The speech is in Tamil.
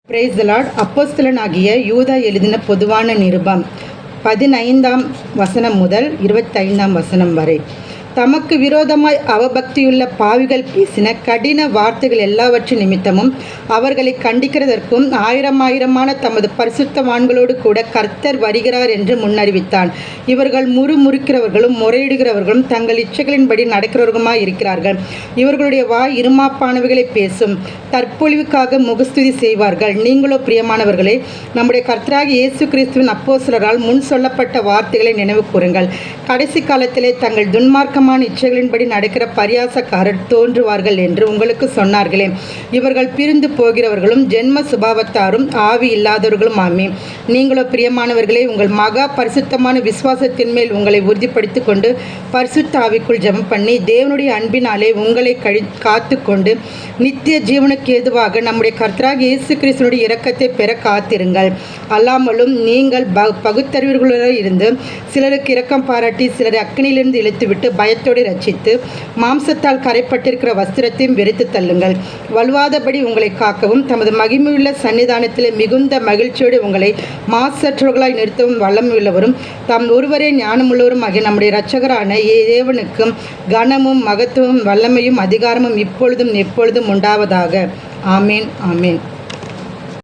Praise the Lord. அப்போஸ்தலனாகிய யூதா எழுதின பொதுவான நிருபம் 15ஆம் வசனம் முதல் 25ஆம் வசனம் வரை. தமக்கு விரோதமாய் அவபக்தியுள்ள பாவிகள் பேசின கடின வார்த்தைகள் எல்லாவற்றின் நிமித்தமும் அவர்களை கண்டிக்கிறதற்கும் ஆயிரமான தமது பரிசுத்தவான்களோடு கூட கர்த்தர் வருகிறார் என்று முன்னறிவித்தான். இவர்கள் முறுமுறுக்கிறவர்களும் முறையிடுகிறவர்களும் தங்கள் இச்சைகளின்படி நடக்கிறவர்களுமாய் இருக்கிறார்கள். இவர்களுடைய வாய் இருமாப்பானவைகளை பேசும், தற்பொழிவுக்காக முகஸ்துதி செய்வார்கள். நீங்களோ பிரியமானவர்களே, நம்முடைய கர்த்தராகிய இயேசு கிறிஸ்துவின் அப்போஸ்தலரால் முன் சொல்லப்பட்ட வார்த்தைகளை நினைவு கூறுங்கள். கடைசி காலத்திலே தங்கள் துன்மார்க்க இச்சைகளின்படி நடக்கிற பரியாசக்காரர் தோன்றுவார்கள் என்று உங்களுக்கு சொன்னார்களே. இவர்கள் பிரிந்து போகிறவர்களும் ஜென்ம சுபாவத்தாரும் ஆவி இல்லாதவர்களும் ஆமே. நீங்களோ பிரியமானவர்களே, உங்கள் மகா பரிசுத்தமான விசுவாசத்தின் மேல் உங்களை உறுதிப்படுத்திக் கொண்டு பரிசுத்த ஆவிக்குள் ஜெபம் பண்ணி தேவனுடைய அன்பினாலே உங்களை காத்து கொண்டு நித்திய ஜீவனுக்கு ஏதுவாக நம்முடைய கர்த்தராகிய இயேசு கிறிஸ்துவினுடைய இரக்கத்தை பெற காத்திருங்கள். அல்லாமலும் நீங்கள் பகுத்தறிவர்களாக இருந்து சிலருக்கு இரக்கம் பாராட்டி சிலரை அக்கினியிலிருந்து இழுத்துவிட்டு பயத்தோடு ரட்சித்து மாம்சத்தால் கரைப்பட்டிருக்கிற வஸ்திரத்தையும் வெறுத்து தள்ளுங்கள். வலுவாதபடி உங்களை காக்கவும் தமது மகிமையுள்ள சன்னிதானத்திலே மிகுந்த மகிழ்ச்சியோடு உங்களை மாசற்றவர்களாய் நிறுத்தவும் வல்லமையுள்ளவரும் தாம் ஒருவரே ஞானமுள்ளவரும் ஆகிய நம்முடைய இரட்சகரான தேவனுக்கும் கனமும் மகத்துவமும் வல்லமையும் அதிகாரமும் இப்பொழுதும் எப்பொழுதும் உண்டாவதாக. ஆமேன், ஆமேன்.